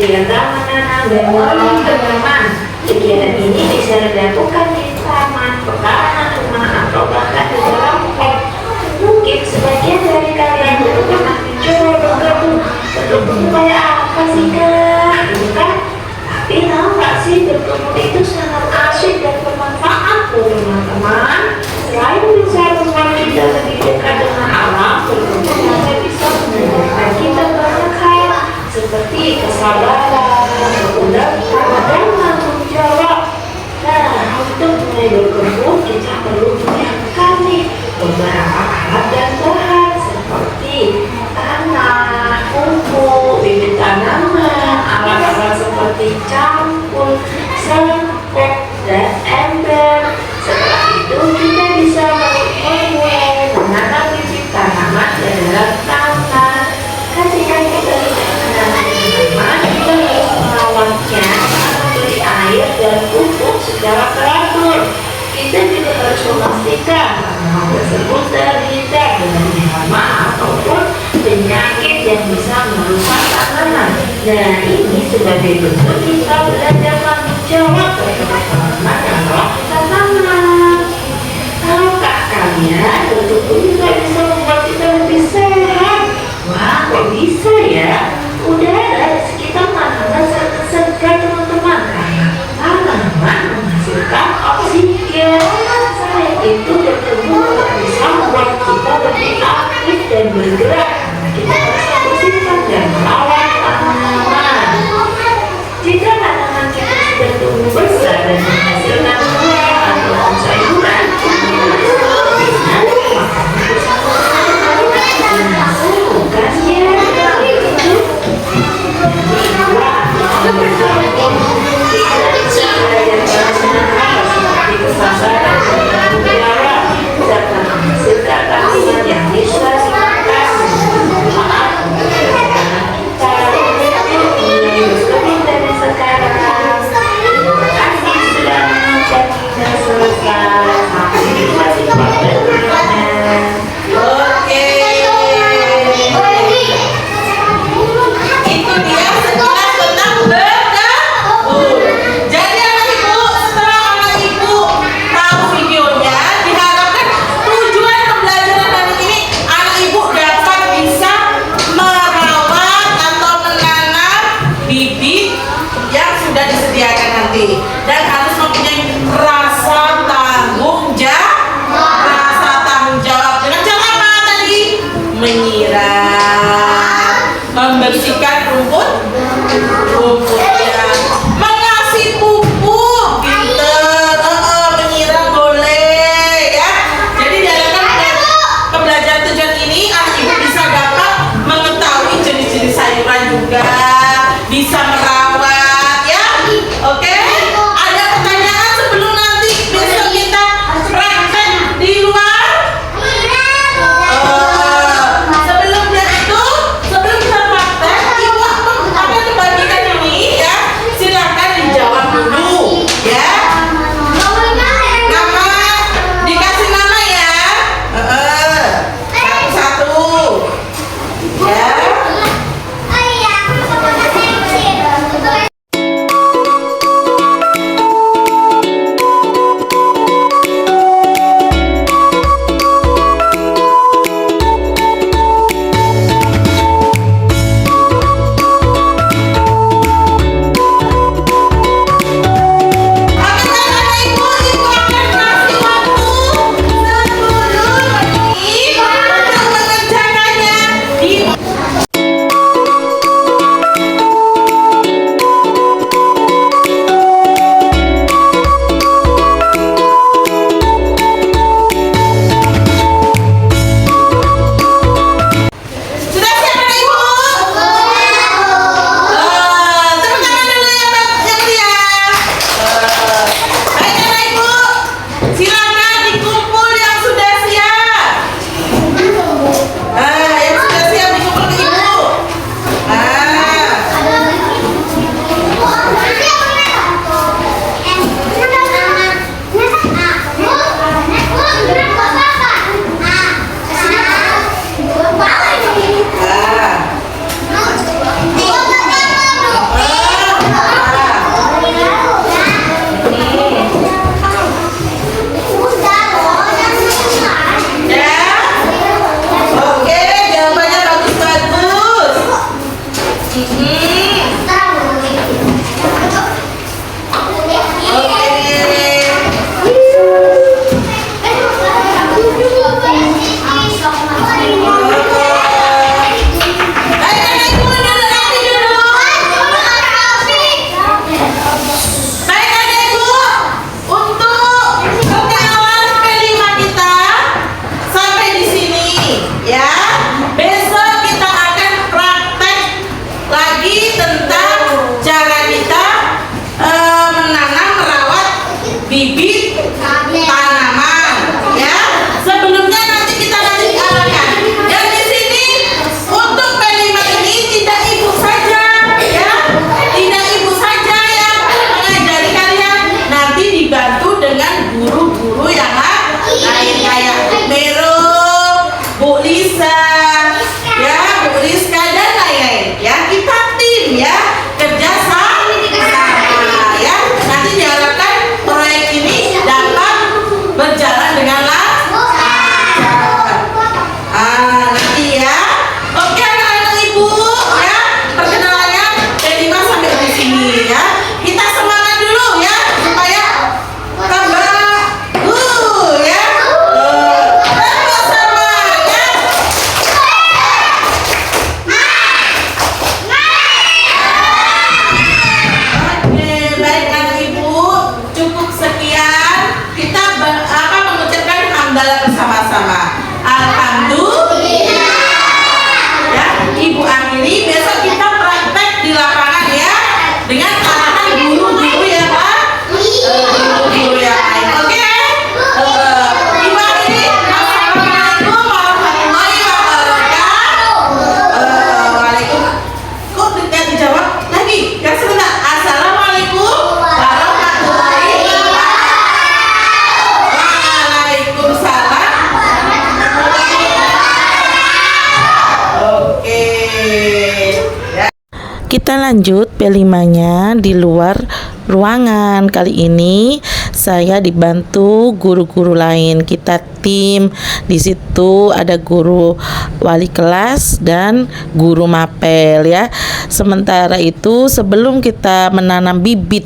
kegiatan menanam dan merawat tanaman. Kegiatan ini bisa dilakukan di taman, pekarangan rumah, atau bahkan di dalam pot. Mungkin sebagian dari kalian belum pernah mencoba bergabung. Bergabung kayak apa sih kak? Gitu kan? Tapi tahu nggak sih, bergabung itu sangat asyik dan bermanfaat loh teman-teman. Selain bisa membuat kita lebih dekat dengan alam, bergabung juga bisa mengajarkan kita banyak hal seperti kesabaran, kemudahan, dan tanggung jawab. Nah, untuk mulai berkebun kita perlu menyiapkan nih beberapa alat dan bahan seperti tanah, pupuk, bibit tanaman, alat-alat seperti campur, sengkok, dan ember. Setelah itu kita bisa mulai menanam bibit tanaman ke dalam tanah. Ketika kita menanam tanaman, kita harus merawatnya, memberi air dan pupuk secara teratur. Kita juga harus memastikan tanaman tersebut terhindar dari hama ataupun penyakit yang bisa merusak tanaman. Nah, ini sebagai bentuk kita belajar tanggung jawab terhadap tanaman yang telah kita tanam. Tahukah kalian, berkebun juga bisa membuat kita lebih sehat? Wah, kok bisa ya? Udara di sekitar tanaman sangat segar teman-teman, karena tanaman menghasilkan oksigen. Selain itu, berkebun bisa membuat kita lebih aktif dan bergerak, karena kita harus membersihkan dan merawat tanaman. Jika tanaman kita sudah tumbuh besar dan Kita lanjut P5-nya di luar ruangan. Kali ini saya dibantu guru-guru lain. Kita tim. Di situ ada guru wali kelas dan guru mapel ya. Sementara itu sebelum kita menanam bibit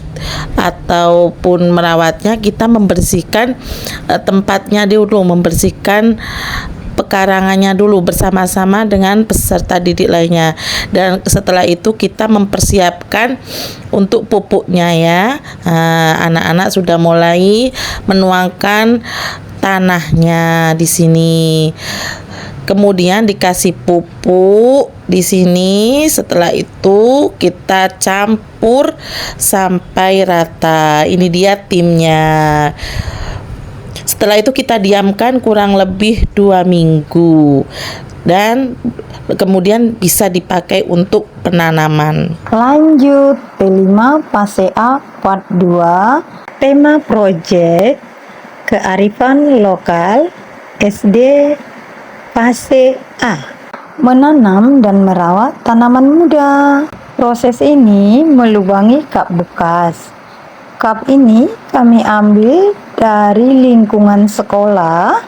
ataupun merawatnya, kita membersihkan tempatnya dulu, membersihkan pekarangannya dulu bersama-sama dengan peserta didik lainnya, dan setelah itu kita mempersiapkan untuk pupuknya ya. Anak-anak sudah mulai menuangkan tanahnya di sini, kemudian dikasih pupuk di sini. Setelah itu kita campur sampai rata. Ini dia timnya. Setelah itu kita diamkan kurang lebih 2 minggu dan kemudian bisa dipakai untuk penanaman. Lanjut P5 fase A part 2, tema proyek kearifan lokal SD fase A. Menanam dan merawat tanaman muda. Proses ini melubangi kap bekas. Kap ini kami ambil dari lingkungan sekolah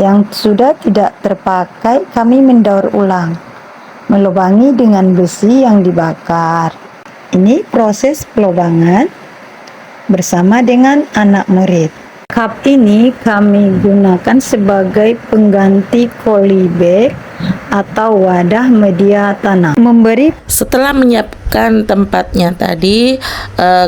yang sudah tidak terpakai. Kami mendaur ulang, melubangi dengan besi yang dibakar. Ini proses pelubangan bersama dengan anak murid. Kap ini kami gunakan sebagai pengganti polybag atau wadah media tanam. Setelah menyiapkan tempatnya tadi,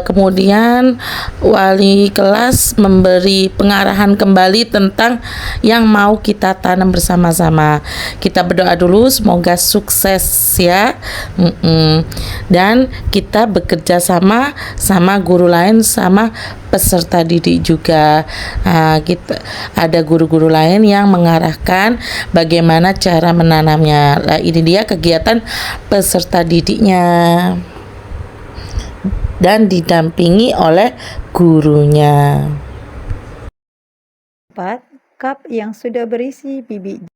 kemudian wali kelas memberi pengarahan kembali tentang yang mau kita tanam bersama-sama. Kita berdoa dulu semoga sukses ya. Dan kita bekerja sama guru lain, sama peserta didik juga. Kita ada guru-guru lain yang mengarahkan bagaimana cara menanamnya. Nah, ini dia kegiatan peserta didiknya dan didampingi oleh gurunya. 4. Kap yang sudah berisi bibit.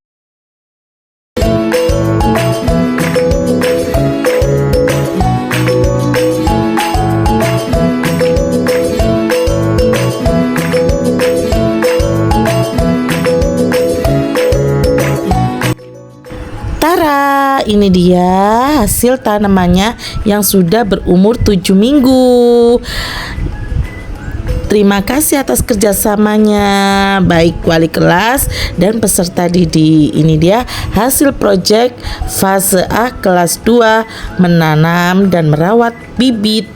Ini dia hasil tanamannya yang sudah berumur 7 minggu. Terima kasih atas kerjasamanya baik wali kelas dan peserta didik. Ini dia hasil proyek fase A kelas 2, menanam dan merawat bibit.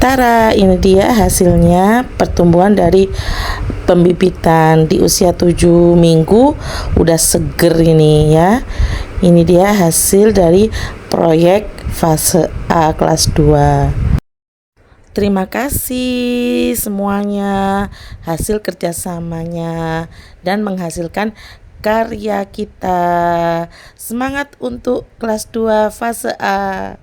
Tara, ini dia hasilnya pertumbuhan dari pembibitan di usia 7 minggu udah seger ini ya. Ini dia hasil dari proyek fase A kelas 2. Terima kasih semuanya hasil kerjasamanya dan menghasilkan karya kita. Semangat untuk kelas 2 fase A.